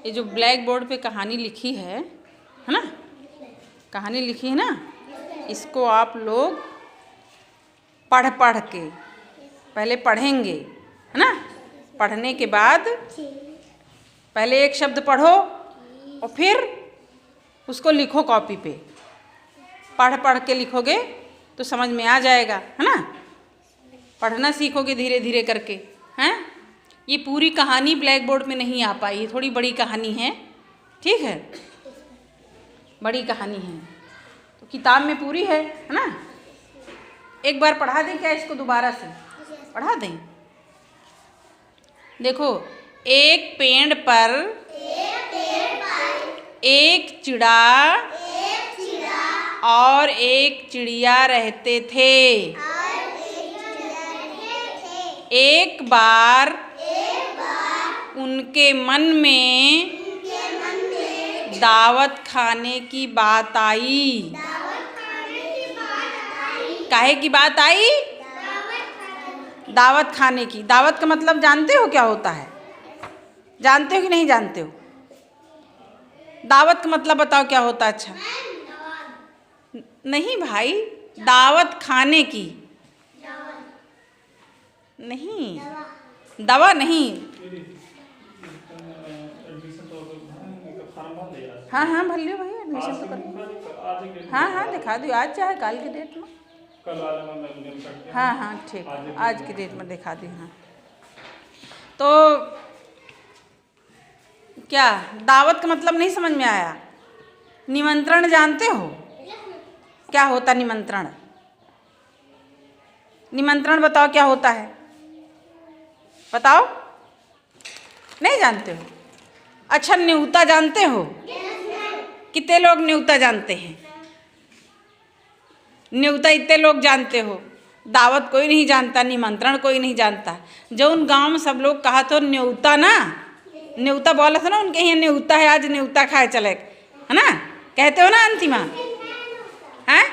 ये जो black board पे कहानी लिखी है ना, कहानी लिखी है ना, इसको आप लोग पढ़ के पहले पढ़ेंगे, है ना। पढ़ने के बाद पहले एक शब्द पढ़ो और फिर उसको लिखो कॉपी पे। पढ़ के लिखोगे तो समझ में आ जाएगा, है ना। पढ़ना सीखोगे धीरे धीरे करके, हैं। ये पूरी कहानी ब्लैक बोर्ड में नहीं आ पाई, ये थोड़ी बड़ी कहानी है, ठीक है, बड़ी कहानी है। तो किताब में पूरी है ना। एक बार पढ़ा दें क्या इसको, दोबारा से पढ़ा दें। देखो, एक पेड़ पर एक चिड़ा और एक चिड़िया रहते थे। एक बार उनके मन में दावत खाने की बात आई। काहे की बात आई? दावत खाने की। दावत का मतलब जानते हो क्या होता है? जानते हो कि नहीं जानते हो? दावत का मतलब बताओ क्या होता है? अच्छा नहीं भाई, दावत खाने की नहीं, दवा नहीं। हाँ हाँ भर लियो भाई, एडमिशन तो कर। हाँ हाँ दिखा दियो, आज चाहे कल की डेट में। हाँ हाँ ठीक, आज की डेट में दिखा दी। हाँ तो क्या दावत का मतलब नहीं समझ में आया? निमंत्रण जानते हो क्या होता? निमंत्रण, निमंत्रण बताओ क्या होता है? बताओ, नहीं जानते हो? अच्छा, न्योता जानते हो? कितने लोग न्योता जानते हैं? न्योता इतने लोग जानते हो, दावत कोई नहीं जानता, निमंत्रण कोई नहीं जानता। जो उन गांव में सब लोग कहा तो न्योता ना, न्योता बोला था ना, उनके यहाँ न्योता है, आज न्योता खाए चले, है ना, कहते हो ना अंतिमा? हैं?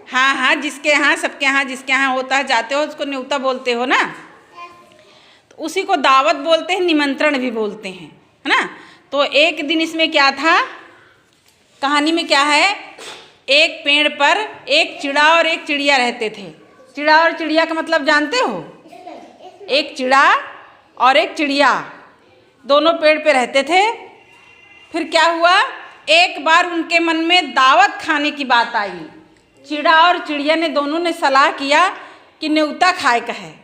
हाँ हाँ, जिसके यहाँ, सबके यहाँ, जिसके यहाँ होता है जाते हो, उसको न्योता बोलते हो ना। तो उसी को दावत बोलते हैं, निमंत्रण भी बोलते हैं, है ना। तो एक दिन इसमें क्या था, कहानी में क्या है, एक पेड़ पर एक चिड़ा और एक चिड़िया रहते थे। चिड़ा और चिड़िया का मतलब जानते हो? एक चिड़ा और एक चिड़िया दोनों पेड़ पे रहते थे। फिर क्या हुआ, एक बार उनके मन में दावत खाने की बात आई। चिड़ा और चिड़िया ने दोनों ने सलाह किया कि न्योता खाए का है,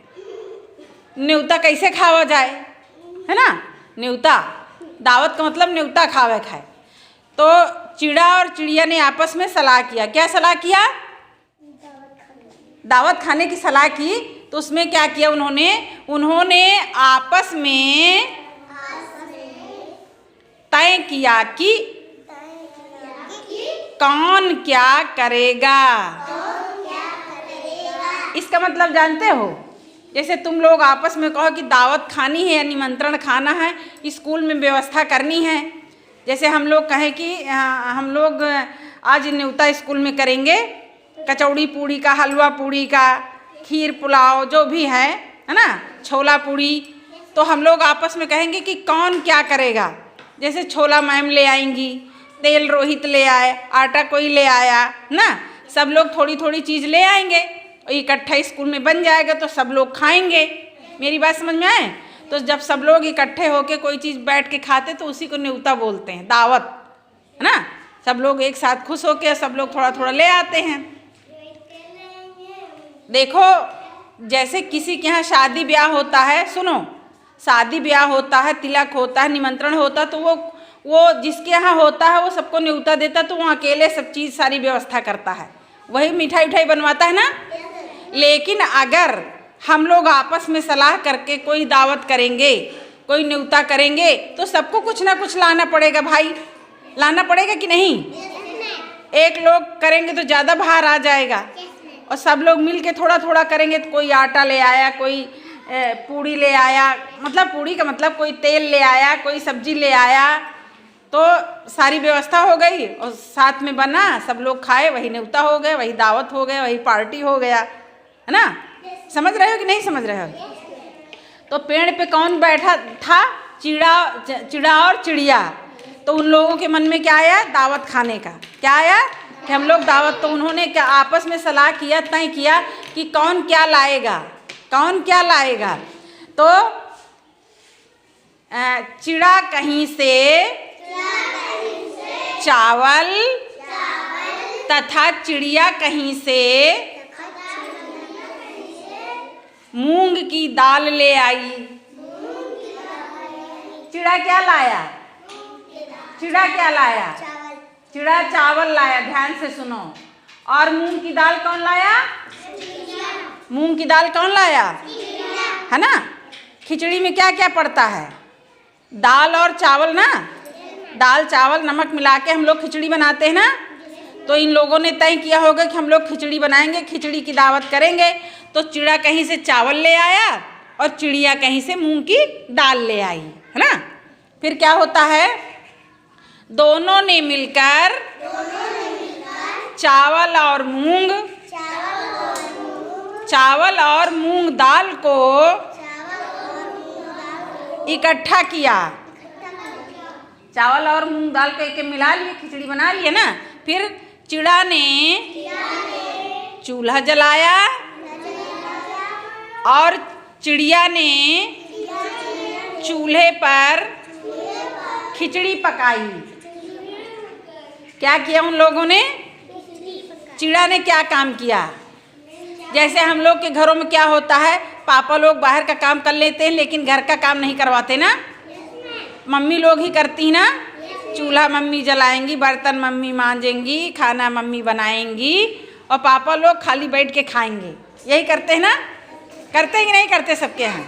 न्योता कैसे खावा जाए, है ना। न्योता, दावत का मतलब न्योता खावे खाए। तो चिड़ा और चिड़िया ने आपस में सलाह किया। क्या सलाह किया? दावत खाने की सलाह की। तो उसमें क्या किया उन्होंने आपस में तय किया कि कौन क्या करेगा। इसका मतलब जानते हो? जैसे तुम लोग आपस में कहो कि दावत खानी है या निमंत्रण खाना है, स्कूल में व्यवस्था करनी है। जैसे हम लोग कहें कि हम लोग आज न्योता स्कूल में करेंगे, कचौड़ी पूड़ी का, हलवा पूड़ी का, खीर पुलाव जो भी है ना, छोला पूड़ी। तो हम लोग आपस में कहेंगे कि कौन क्या करेगा। जैसे छोला मैम ले आएंगी, तेल रोहित ले आए, आटा कोई ले आया ना, सब लोग थोड़ी थोड़ी चीज़ ले आएंगे और इकट्ठा स्कूल में बन जाएगा तो सब लोग खाएंगे। मेरी बात समझ में आए? तो जब सब लोग इकट्ठे होके कोई चीज़ बैठ के खाते तो उसी को न्योता बोलते हैं, दावत, है ना। सब लोग एक साथ खुश होके सब लोग थोड़ा थोड़ा ले आते हैं। देखो, जैसे किसी के यहाँ शादी ब्याह होता है, सुनो, शादी ब्याह होता है, तिलक होता है, निमंत्रण होता है, तो वो जिसके यहाँ होता है वो सबको न्योता देता है, तो वो अकेले सब चीज़ सारी व्यवस्था करता है, वही मिठाई उठाई बनवाता है ना। लेकिन अगर हम लोग आपस में सलाह करके कोई दावत करेंगे, कोई न्योता करेंगे, तो सबको कुछ ना कुछ लाना पड़ेगा भाई, लाना पड़ेगा कि नहीं? एक लोग करेंगे तो ज़्यादा भार आ जाएगा, और सब लोग मिल के थोड़ा थोड़ा करेंगे तो कोई आटा ले आया, कोई पूड़ी ले आया, मतलब पूड़ी का मतलब कोई तेल ले आया, कोई सब्जी ले आया, तो सारी व्यवस्था हो गई और साथ में बना, सब लोग खाए, वही न्योता हो गया, वही दावत हो गया, वही पार्टी हो गया, है ना। समझ रहे हो कि नहीं समझ रहे हो? तो पेड़ पे कौन बैठा था? चिड़ा और चिड़िया, तो उन लोगों के मन में क्या आया? दावत खाने का। क्या आया? कि हम लोग दावत। तो उन्होंने क्या आपस में सलाह किया, तय किया कि कौन क्या लाएगा, कौन क्या लाएगा। तो चिड़ा कहीं से चावल तथा चिड़िया कहीं से मूंग की दाल ले आई। चिड़ा क्या लाया? चिड़ा क्या लाया? चिड़ा चावल लाया, ध्यान से सुनो। और मूंग की दाल कौन लाया? मूंग की दाल कौन लाया? है ना। खिचड़ी में क्या क्या पड़ता है? दाल और चावल ना। दाल चावल नमक मिला के हम लोग खिचड़ी बनाते हैं ना। तो इन लोगों ने तय किया होगा कि हम लोग खिचड़ी बनाएंगे, खिचड़ी की दावत करेंगे। तो चिड़ा कहीं से चावल ले आया और चिड़िया कहीं से मूंग की दाल ले आई, है ना। फिर क्या होता है? दोनों ने मिलकर चावल और मूंग दाल को इकट्ठा किया। चावल और मूंग दाल को एक मिला लिए, खिचड़ी बना लिए ना। फिर चिड़ा ने चूल्हा जलाया और चिड़िया ने चूल्हे पर खिचड़ी पकाई। क्या किया उन लोगों ने? चिड़ा ने क्या काम किया? जैसे हम लोग के घरों में क्या होता है, पापा लोग बाहर का काम कर लेते हैं लेकिन घर का काम नहीं करवाते ना। मम्मी लोग ही करती ना। चूल्हा मम्मी जलाएंगी, बर्तन मम्मी मांजेंगी, खाना मम्मी बनाएंगी और पापा लोग खाली बैठ के खाएंगे। यही करते हैं ना। करते हैं कि नहीं करते सबके यहाँ?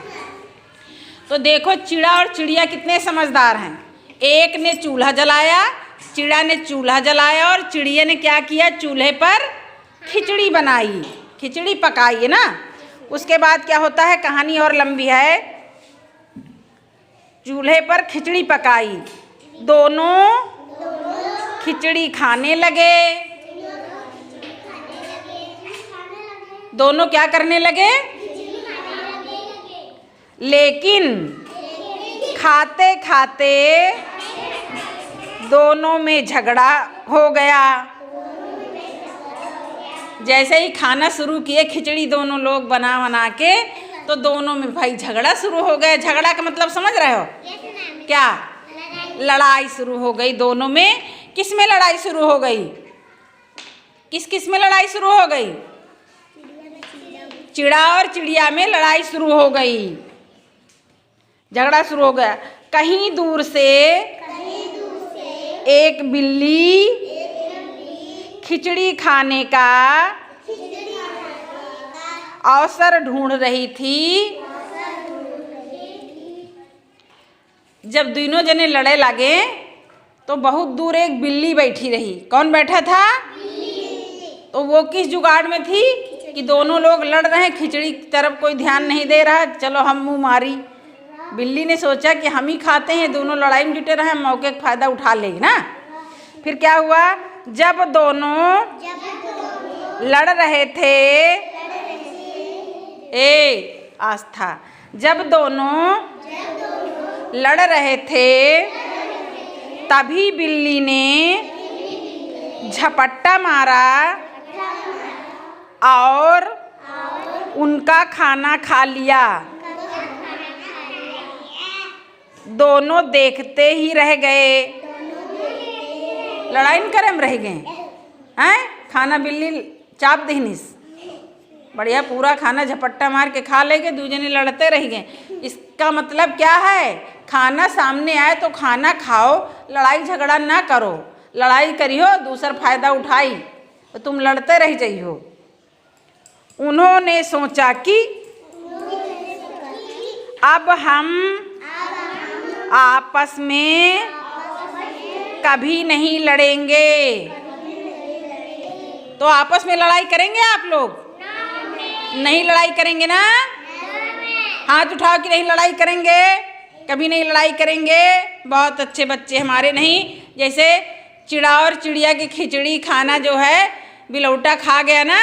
तो देखो चिड़ा और चिड़िया कितने समझदार हैं। एक ने चूल्हा जलाया, चिड़ा ने चूल्हा जलाया और चिड़िया ने क्या किया? चूल्हे पर खिचड़ी बनाई, खिचड़ी पकाई, है ना। उसके बाद क्या होता है? कहानी और लंबी है। चूल्हे पर खिचड़ी पकाई, दोनों खिचड़ी खाने लगे। दोनों क्या करने लगे? लेकिन खाते खाते दोनों में झगड़ा हो गया। जैसे ही खाना शुरू किए खिचड़ी दोनों लोग बना के, तो दोनों में भाई झगड़ा शुरू हो गया। झगड़ा का मतलब समझ रहे हो क्या? लड़ाई शुरू हो गई दोनों में। किस में लड़ाई शुरू हो गई? किस में लड़ाई शुरू हो गई? चिड़ा और चिड़िया में लड़ाई शुरू हो गई, झगड़ा शुरू हो गया। कहीं दूर से एक बिल्ली खिचड़ी खाने का अवसर ढूंढ रही थी। जब दोनों जने लड़े लगे तो बहुत दूर एक बिल्ली बैठी रही। कौन बैठा था? तो वो किस जुगाड़ में थी कि दोनों लोग लड़ रहे हैं, खिचड़ी की तरफ कोई ध्यान नहीं दे रहा, चलो हम मुंह मारी। बिल्ली ने सोचा कि हम ही खाते हैं, दोनों लड़ाई में जुटे रहे, मौके का फायदा उठा लेगी ना। फिर क्या हुआ? जब दोनों लड़ रहे थे, आस्था, जब दोनों लड़ रहे थे तभी बिल्ली ने झपट्टा मारा और उनका खाना खा लिया। दोनों देखते ही रह गए। लड़ाई न करे में रह गए हैं। खाना बिल्ली चाप देनिस, बढ़िया पूरा खाना झपट्टा मार के खा लेंगे, दूजने लड़ते रह गए। इसका मतलब क्या है? खाना सामने आए तो खाना खाओ, लड़ाई झगड़ा ना करो। लड़ाई करियो दूसर फायदा उठाई तो तुम लड़ते रह जाइयो। उन्होंने सोचा कि अब हम आपस में कभी नहीं लड़ेंगे। तो आपस में लड़ाई करेंगे आप लोग? नहीं लड़ाई करेंगे ना। हाथ उठाओ कि नहीं लड़ाई करेंगे, कभी नहीं लड़ाई करेंगे। बहुत अच्छे बच्चे हमारे। नहीं, जैसे चिड़ा और चिड़िया की खिचड़ी खाना जो है बिलौटा खा गया ना,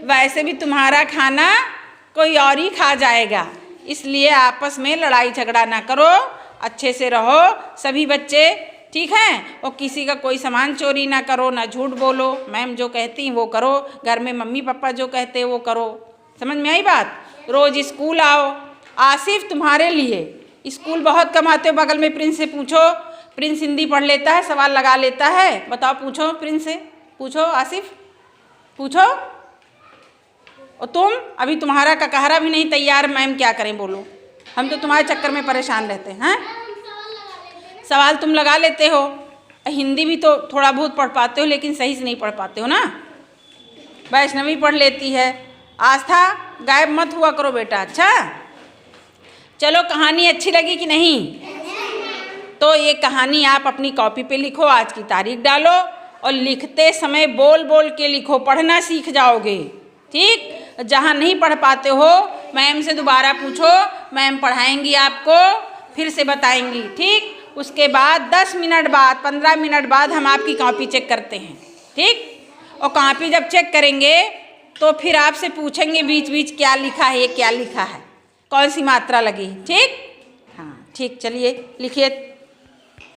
वैसे भी तुम्हारा खाना कोई और ही खा जाएगा। इसलिए आपस में लड़ाई झगड़ा ना करो, अच्छे से रहो सभी बच्चे, ठीक है। और किसी का कोई सामान चोरी ना करो, ना झूठ बोलो, मैम जो कहती हैं वो करो, घर में मम्मी पापा जो कहते हैं वो करो। समझ में आई बात? रोज़ स्कूल आओ। आसिफ तुम्हारे लिए स्कूल बहुत कम आते हो, बगल में प्रिंस से पूछो, प्रिंस हिंदी पढ़ लेता है, सवाल लगा लेता है। बताओ, पूछो प्रिंस से, पूछो आसिफ, पूछो। और तुम अभी तुम्हारा ककहरा भी नहीं तैयार, मैम क्या करें बोलो? हम तो तुम्हारे चक्कर में परेशान रहते हैं। सवाल तुम लगा लेते हो, हिंदी भी तो थोड़ा बहुत पढ़ पाते हो, लेकिन सही से नहीं पढ़ पाते हो ना। वैष्णवी पढ़ लेती है। आस्था, गायब मत हुआ करो बेटा, अच्छा। चलो, कहानी अच्छी लगी कि नहीं? तो ये कहानी आप अपनी कॉपी पे लिखो, आज की तारीख डालो और लिखते समय बोल बोल के लिखो, पढ़ना सीख जाओगे, ठीक। जहाँ नहीं पढ़ पाते हो मैम से दोबारा पूछो, मैम पढ़ाएंगी आपको, फिर से बताएंगी, ठीक। उसके बाद 10 मिनट बाद, 15 मिनट बाद हम आपकी कॉपी चेक करते हैं, ठीक। और कॉपी जब चेक करेंगे तो फिर आपसे पूछेंगे बीच बीच क्या लिखा है, ये क्या लिखा है, कौन सी मात्रा लगी, ठीक। हाँ ठीक, चलिए लिखिए।